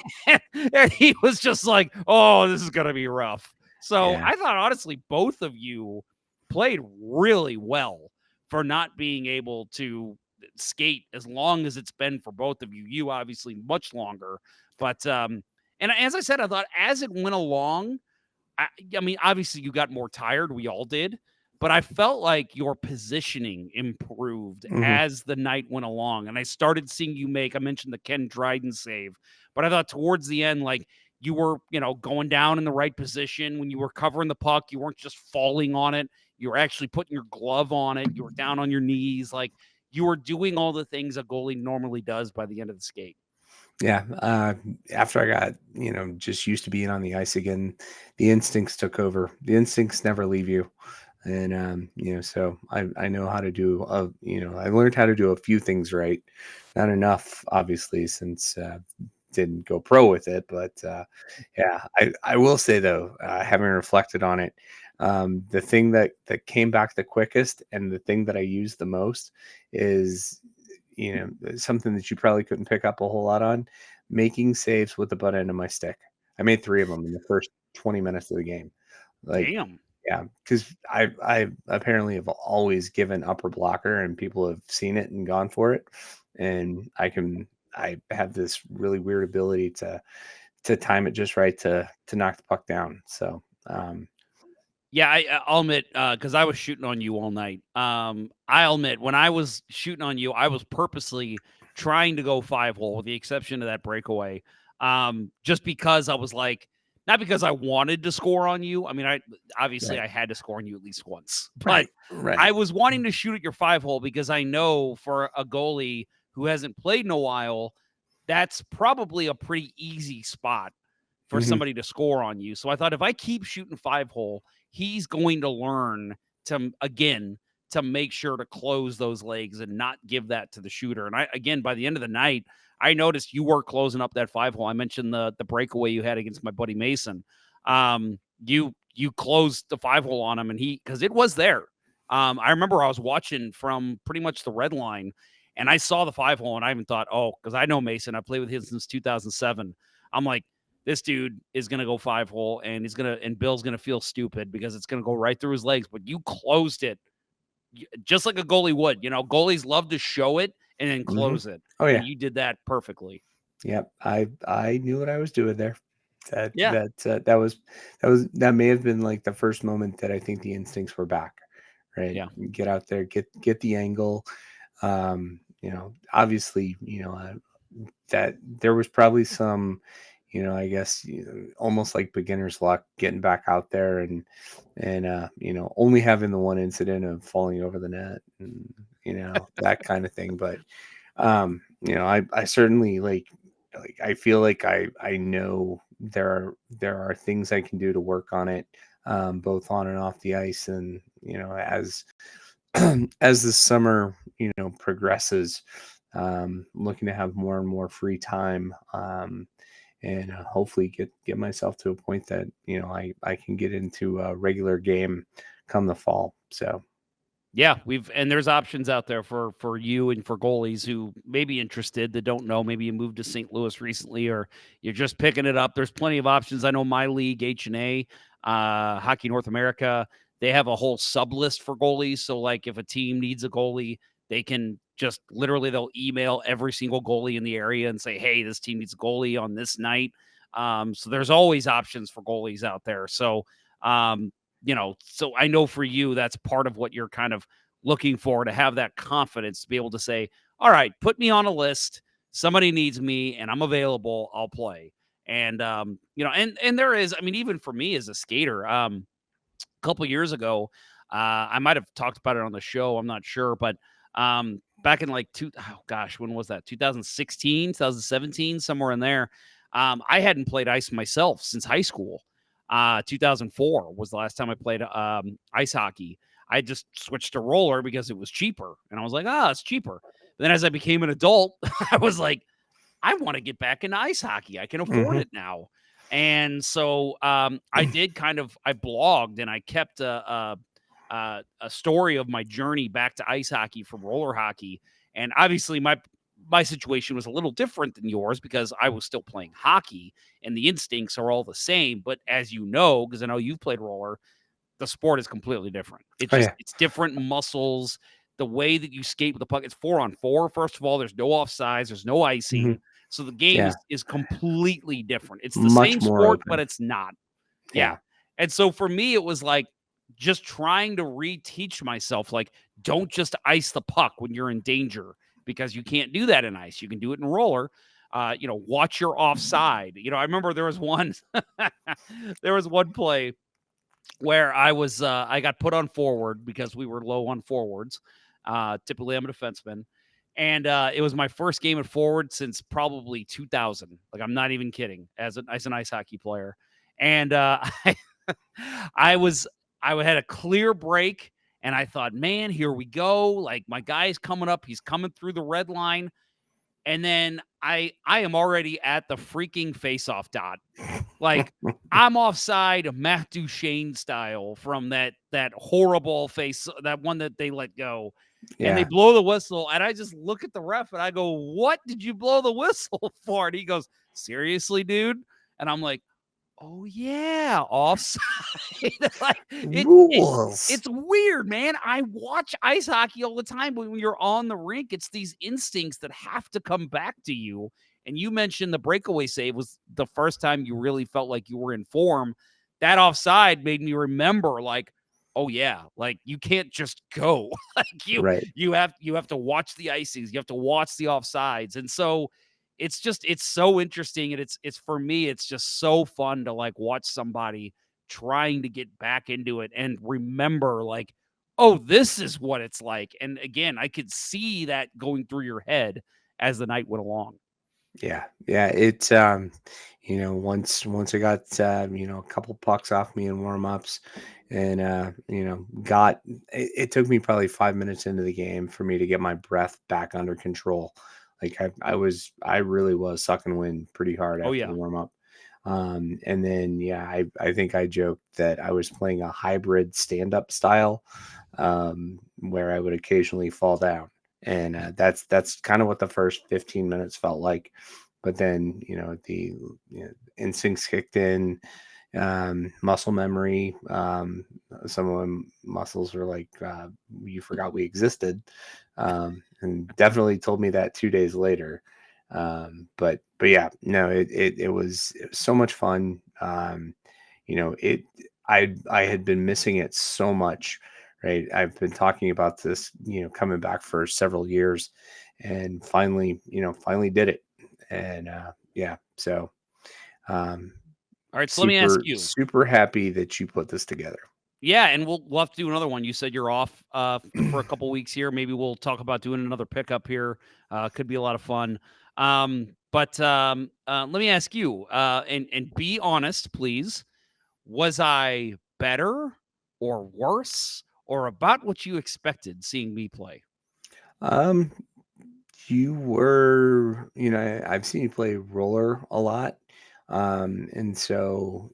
[SPEAKER 2] And he was just like, oh, this is going to be rough. So
[SPEAKER 8] Yeah.
[SPEAKER 2] I thought, honestly, both of you played really well for not being able to skate as long as it's been for both of you. You obviously much longer. But, and as I said, I thought as it went along, I mean, obviously you got more tired. We all did. But I felt like your positioning improved as the night went along. And I started seeing you I mentioned the Ken Dryden save, but I thought towards the end, like you were, going down in the right position. When you were covering the puck, you weren't just falling on it. You were actually putting your glove on it. You were down on your knees. Like you were doing all the things a goalie normally does by the end of the skate.
[SPEAKER 8] Yeah. After I got, just used to being on the ice again, the instincts took over. The instincts never leave you. And, so I know how to do, I learned how to do a few things right. Not enough, obviously, since didn't go pro with it. But yeah, I will say, though, having reflected on it, The thing that came back the quickest and the thing that I use the most is, something that you probably couldn't pick up a whole lot on, making saves with the butt end of my stick. I made 3 of them in the first 20 minutes of the game. Like,
[SPEAKER 2] Damn.
[SPEAKER 8] yeah, because I apparently have always given upper blocker, and people have seen it and gone for it. And I have this really weird ability to time it just right to knock the puck down. So
[SPEAKER 2] Yeah, I'll admit, because I was shooting on you all night. I'll admit, when I was shooting on you, I was purposely trying to go 5-hole, with the exception of that breakaway. Just because I was like, not because I wanted to score on you. I mean, obviously I had to score on you at least once, but
[SPEAKER 8] right.
[SPEAKER 2] I was wanting to shoot at your 5-hole because I know for a goalie who hasn't played in a while, that's probably a pretty easy spot for somebody to score on you. So I thought if I keep shooting 5-hole, he's going to learn to make sure to close those legs and not give that to the shooter. And by the end of the night, I noticed you were closing up that 5-hole. I mentioned the breakaway you had against my buddy Mason. You closed the 5-hole on him, and because it was there. I remember I was watching from pretty much the red line, and I saw the 5-hole, and I even thought, because I know Mason, I played with him since 2007. I'm like, this dude is going to go 5-hole, and Bill's going to feel stupid because it's going to go right through his legs. But you closed it just like a goalie would. Goalies love to show it and then close it.
[SPEAKER 8] Oh, yeah.
[SPEAKER 2] And you did that perfectly.
[SPEAKER 8] Yep. I knew what I was doing there. That may have been like the first moment that I think the instincts were back, right?
[SPEAKER 2] Yeah.
[SPEAKER 8] Get out there, get the angle. Obviously, that there was probably some, I guess, almost like beginner's luck getting back out there and only having the one incident of falling over the net and, that kind of thing. But, I certainly like I feel like I know there are things I can do to work on it, both on and off the ice. And, as, as the summer, progresses, looking to have more and more free time, and hopefully get myself to a point that, I can get into a regular game come the fall. So.
[SPEAKER 2] Yeah, there's options out there for you and for goalies who may be interested that don't know. Maybe you moved to St. Louis recently, or you're just picking it up. There's plenty of options. I know my league, H&A, Hockey North America, they have a whole sub list for goalies. So like if a team needs a goalie, they can just literally, they'll email every single goalie in the area and say, hey, this team needs a goalie on this night. So there's always options for goalies out there. So, so I know for you, that's part of what you're kind of looking for, to have that confidence to be able to say, all right, put me on a list. Somebody needs me and I'm available. I'll play. And, and there is, I mean, even for me as a skater, a couple years ago, I might've talked about it on the show. I'm not sure, but, back in like when was that? 2016, 2017, somewhere in there. I hadn't played ice myself since high school. 2004 was the last time I played ice hockey. I just switched to roller because it was cheaper. And I was like, it's cheaper. But then as I became an adult, I was like, I want to get back into ice hockey. I can afford it now. And so I blogged and I kept a story of my journey back to ice hockey from roller hockey. And obviously my situation was a little different than yours because I was still playing hockey and the instincts are all the same. But as you know, because I know you've played roller, the sport is completely different. It's it's different muscles. The way that you skate with the puck, it's 4-on-4. First of all, there's no offsides, there's no icing. So the game is completely different. It's the same sport, but it's not. Yeah. And so for me, it was like just trying to reteach myself, like, don't just ice the puck when you're in danger, because you can't do that in ice. You can do it in roller. Watch your offside. I remember there was one play where I got put on forward because we were low on forwards. Typically I'm a defenseman. And it was my first game at forward since probably 2000. Like, I'm not even kidding, as an ice hockey player. And I had a clear break, and I thought, man, here we go. Like, my guy's coming up. He's coming through the red line. And then I am already at the freaking face-off dot. Like, I'm offside Matt Duchene style from that horrible face, that one that they let go. And they
[SPEAKER 8] Yeah.
[SPEAKER 2] blow the whistle, and I just look at the ref, and I go, "What did you blow the whistle for?" And he goes, "Seriously, dude?" And I'm like, "Oh, yeah, offside." Like,
[SPEAKER 8] Rules.
[SPEAKER 2] it's weird, man. I watch ice hockey all the time, but when you're on the rink, it's these instincts that have to come back to you. And you mentioned the breakaway save was the first time you really felt like you were in form. That offside made me remember, like, oh yeah, like you can't just go. Like
[SPEAKER 8] Right.
[SPEAKER 2] you have to watch the icings, you have to watch the offsides. And so it's so interesting, and it's for me, it's just so fun to like watch somebody trying to get back into it and remember, like, oh, this is what it's like. And again, I could see that going through your head as the night went along.
[SPEAKER 8] Yeah. Yeah. Once I got a couple pucks off me in warm-ups and it took me probably 5 minutes into the game for me to get my breath back under control. Like I really was sucking wind pretty hard
[SPEAKER 2] Oh,
[SPEAKER 8] after
[SPEAKER 2] yeah.
[SPEAKER 8] the warm-up. And then I think I joked that I was playing a hybrid stand-up style, where I would occasionally fall down. And that's kind of what the first 15 minutes felt like. But then, instincts kicked in, muscle memory. Some of them muscles were like, you forgot we existed, and definitely told me that 2 days later. But yeah, no, it was so much fun. I had been missing it so much, right? I've been talking about this, coming back for several years, and finally did it. And so um,
[SPEAKER 2] All right, so let me ask
[SPEAKER 8] super
[SPEAKER 2] you.
[SPEAKER 8] super happy that you put this together.
[SPEAKER 2] Yeah, and we'll have to do another one. You said you're off for a couple weeks here. Maybe we'll talk about doing another pickup here. Could be a lot of fun. But let me ask you, and be honest, please. Was I better or worse or about what you expected seeing me play?
[SPEAKER 8] Um, you were, I've seen you play roller a lot. And so,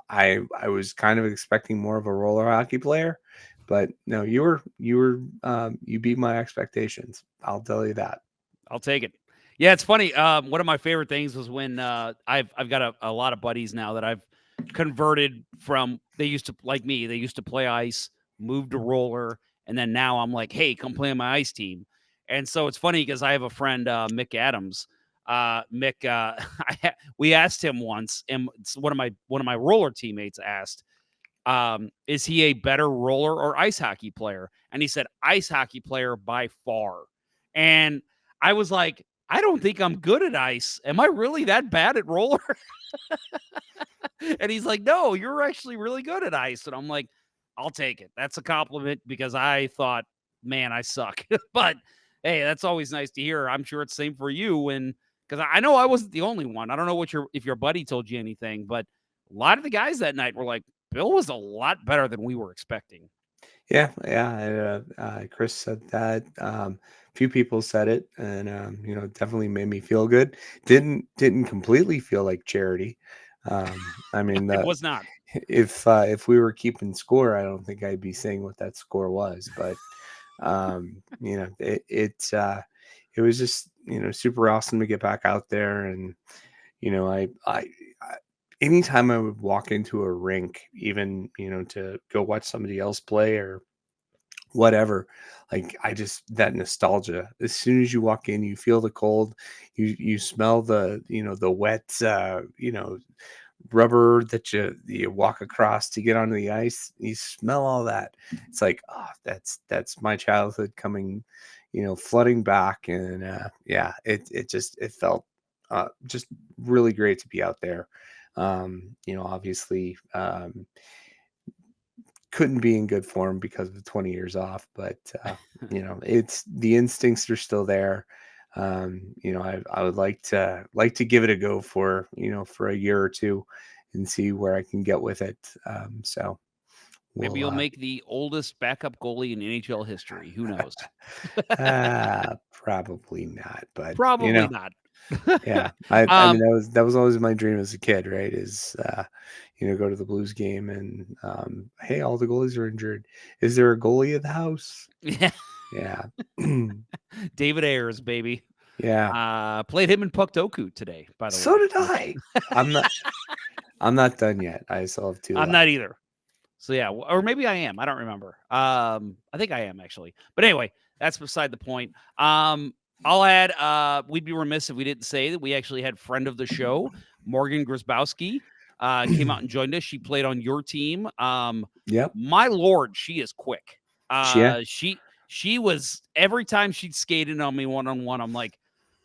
[SPEAKER 8] I was kind of expecting more of a roller hockey player, but no, you beat my expectations. I'll tell you that.
[SPEAKER 2] I'll take it. Yeah, it's funny. One of my favorite things was when I've got a lot of buddies now that I've converted from. They used to, like me, they used to play ice, moved to roller, and then now I'm like, hey, come play on my ice team. And so it's funny because I have a friend, Mick Adams. Mick, we asked him once, and it's one of my roller teammates asked, is he a better roller or ice hockey player? And he said, ice hockey player by far. And I was like, I don't think I'm good at ice. Am I really that bad at roller? And he's like, no, you're actually really good at ice. And I'm like, I'll take it. That's a compliment, because I thought, man, I suck. But hey, that's always nice to hear. I'm sure it's the same for you. And because I know I wasn't the only one. I don't know if your buddy told you anything, but a lot of the guys that night were like, Bill was a lot better than we were expecting.
[SPEAKER 8] Yeah, yeah. Chris said that. Few people said it, and definitely made me feel good. Didn't completely feel like charity. I mean,
[SPEAKER 2] It was not.
[SPEAKER 8] if we were keeping score, I don't think I'd be saying what that score was. But it was just super awesome to get back out there. And I anytime I would walk into a rink, even to go watch somebody else play or whatever, like that nostalgia. As soon as you walk in, you feel the cold, you smell the wet rubber that you walk across to get onto the ice. You smell all that. It's like, oh, that's my childhood coming, flooding back. And it felt just really great to be out there. Obviously, couldn't be in good form because of the 20 years off, but it's the instincts are still there. I would like to give it a go for a year or two and see where I can get with it. So
[SPEAKER 2] Maybe
[SPEAKER 8] We'll,
[SPEAKER 2] you'll make the oldest backup goalie in NHL history. Who knows?
[SPEAKER 8] probably not, but
[SPEAKER 2] Probably not.
[SPEAKER 8] yeah. I mean
[SPEAKER 2] Um,
[SPEAKER 8] that was always my dream as a kid, right? Is go to the Blues game and hey, all the goalies are injured. Is there a goalie in the house?
[SPEAKER 2] yeah,
[SPEAKER 8] Yeah.
[SPEAKER 2] David Ayers, baby.
[SPEAKER 8] Yeah.
[SPEAKER 2] Played him in Pucktoku today, by the
[SPEAKER 8] So
[SPEAKER 2] way.
[SPEAKER 8] did I. I'm not I'm not done yet. I still have 2
[SPEAKER 2] I'm
[SPEAKER 8] left.
[SPEAKER 2] not either. So yeah, or maybe I am. I don't remember. I think I am actually. But anyway, that's beside the point. I'll add. We'd be remiss if we didn't say that we actually had friend of the show, Morgan Grzybowski, came out and joined us. She played on your team.
[SPEAKER 8] Yep.
[SPEAKER 2] My lord, she is quick.
[SPEAKER 8] Yeah.
[SPEAKER 2] She was every time she'd skated on me one-on-one. I'm like,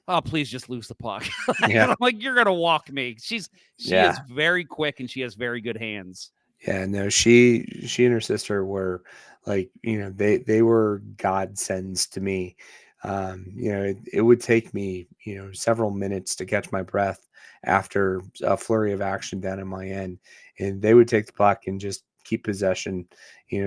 [SPEAKER 2] oh, please just lose the puck.
[SPEAKER 8] Yeah.
[SPEAKER 2] I'm like, you're gonna walk me. She
[SPEAKER 8] Yeah.
[SPEAKER 2] is very quick and she has very good hands.
[SPEAKER 8] Yeah, no, she and her sister were like, they were godsends to me. It would take me, several minutes to catch my breath after a flurry of action down in my end, and they would take the puck and just keep possession,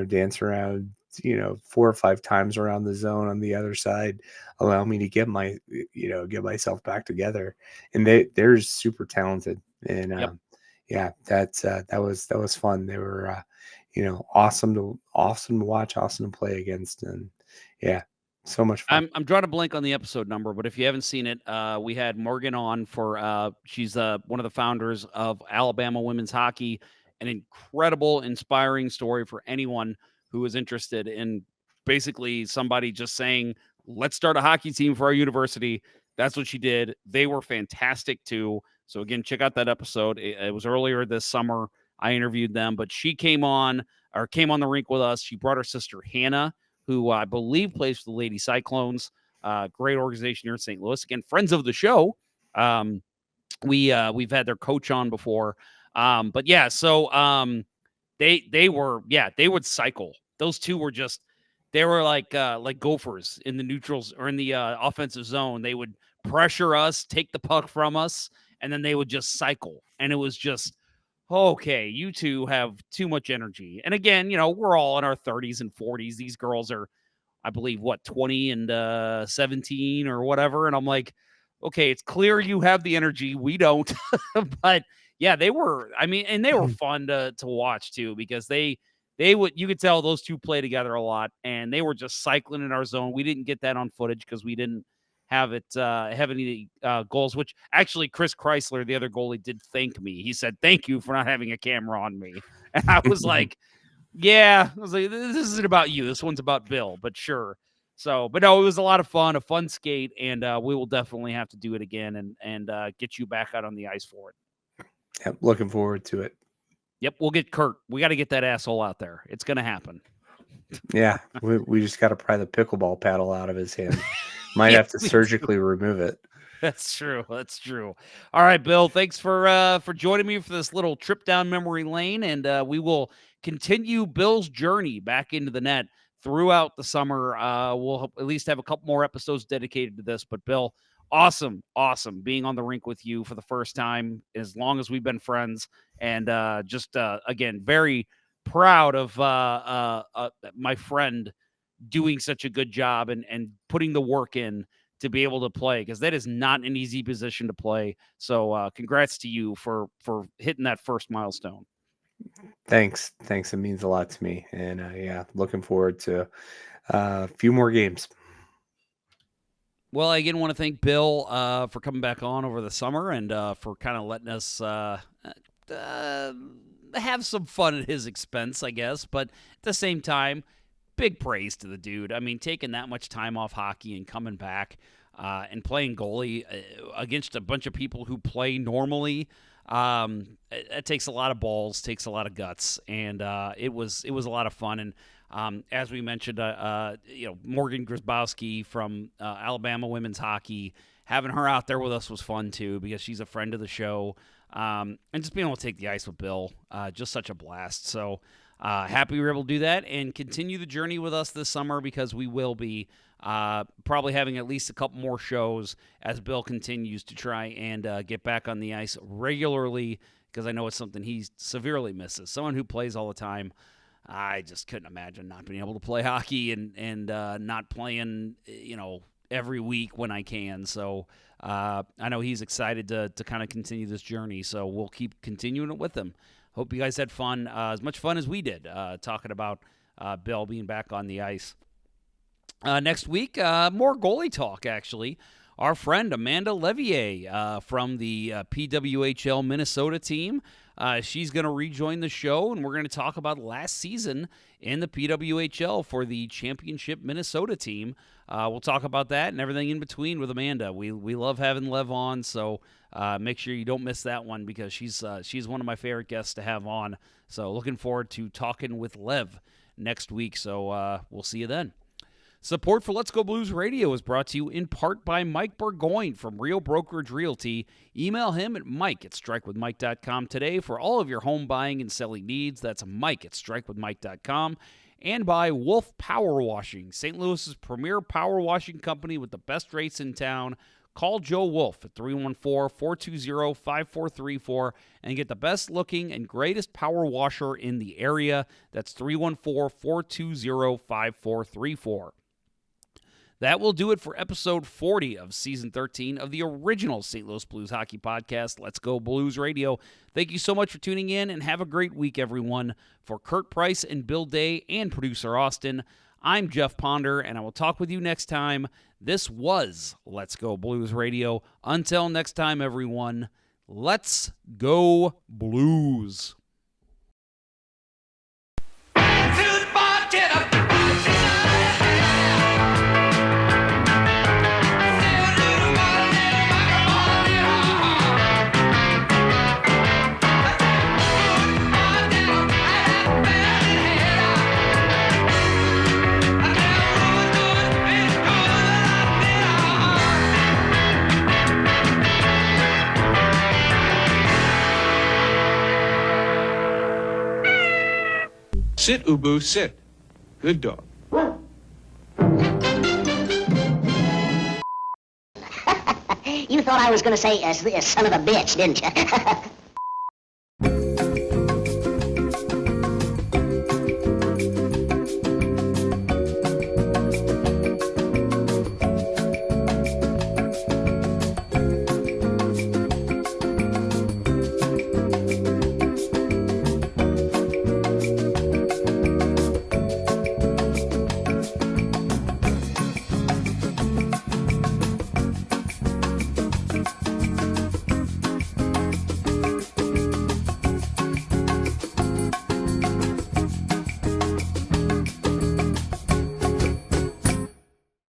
[SPEAKER 8] dance around, 4 or 5 times around the zone on the other side, allow me to get myself back together. And they're super talented, and
[SPEAKER 2] Yep.
[SPEAKER 8] yeah, that was fun. They were, awesome to watch, awesome to play against, and yeah, so much fun.
[SPEAKER 2] I'm drawing a blank on the episode number, but if you haven't seen it, we had Morgan on for she's one of the founders of Alabama women's hockey. An incredible, inspiring story for anyone who is interested in basically somebody just saying, let's start a hockey team for our university. That's what she did. They were fantastic too. So again, check out that episode. It was earlier this summer. I interviewed them, but she came on the rink with us. She brought her sister Hannah, who I believe plays for the Lady Cyclones. Great organization here in St. Louis. Again, friends of the show. We've had their coach on before. But yeah, so they would cycle. Those two were just they were like gophers in the neutrals or in the offensive zone. They would pressure us, take the puck from us, and then they would just cycle. And it was just okay, you two have too much energy. And again, we're all in our 30s and 40s. These girls are, I believe, 20 and 17 or whatever. And I'm like, okay, it's clear you have the energy. We don't. But yeah, they were, and they were fun to watch too, because they would, you could tell those two play together a lot, and they were just cycling in our zone. We didn't get that on footage because we didn't have any goals, which actually Chris Chrysler, the other goalie, did thank me. He said, thank you for not having a camera on me. And I was like, yeah, I was like, this isn't about you. This one's about Bill, but sure. So, but no, it was a lot of fun, a fun skate, and we will definitely have to do it again and get you back out on the ice for it.
[SPEAKER 8] Yep, looking forward to it.
[SPEAKER 2] Yep, we'll get Kurt. We got to get that asshole out there. It's going to happen.
[SPEAKER 8] Yeah, we just got to pry the pickleball paddle out of his hand. Might have to surgically remove it.
[SPEAKER 2] That's true. That's true. All right, Bill, thanks for joining me for this little trip down memory lane, and we will continue Bill's journey back into the net throughout the summer. We'll at least have a couple more episodes dedicated to this, but Bill, awesome being on the rink with you for the first time as long as we've been friends, and again, very proud of my friend doing such a good job and putting the work in to be able to play, because that is not an easy position to play. So congrats to you for hitting that first milestone.
[SPEAKER 8] Thanks. It means a lot to me. And yeah, looking forward to a few more games.
[SPEAKER 2] Well, I again want to thank Bill for coming back on over the summer and for kind of letting us have some fun at his expense, I guess. But at the same time, big praise to the dude. Taking that much time off hockey and coming back and playing goalie against a bunch of people who play normally, it takes a lot of balls, takes a lot of guts, and it was a lot of fun. And as we mentioned, Morgan Grzybowski from Alabama women's hockey, having her out there with us was fun too, because she's a friend of the show, and just being able to take the ice with Bill, just such a blast. So happy we were able to do that and continue the journey with us this summer, because we will be probably having at least a couple more shows as Bill continues to try and get back on the ice regularly, because I know it's something he severely misses. Someone who plays all the time. I just couldn't imagine not being able to play hockey and not playing, every week when I can. So I know he's excited to kind of continue this journey. So we'll keep continuing it with him. Hope you guys had fun, as much fun as we did, talking about Bill being back on the ice. Next week, more goalie talk, actually. Our friend Amanda Levier from the PWHL Minnesota team. She's going to rejoin the show, and we're going to talk about last season in the PWHL for the championship Minnesota team. We'll talk about that and everything in between with Amanda. We love having Lev on, so make sure you don't miss that one because she's one of my favorite guests to have on. So looking forward to talking with Lev next week. So we'll see you then. Support for Let's Go Blues Radio is brought to you in part by Mike Burgoyne from Real Brokerage Realty. Email him at mike@strikewithmike.com today for all of your home buying and selling needs. That's mike@strikewithmike.com. And by Wolf Power Washing, St. Louis's premier power washing company with the best rates in town. Call Joe Wolf at 314-420-5434 and get the best looking and greatest power washer in the area. That's 314-420-5434. That will do it for episode 40 of season 13 of the original St. Louis Blues hockey podcast, Let's Go Blues Radio. Thank you so much for tuning in, and have a great week, everyone. For Kurt Price and Bill Day and producer Austin, I'm Jeff Ponder, and I will talk with you next time. This was Let's Go Blues Radio. Until next time, everyone, let's go Blues.
[SPEAKER 10] Sit, Ubu, sit. Good dog.
[SPEAKER 11] You thought I was going to say, son of a bitch, didn't you?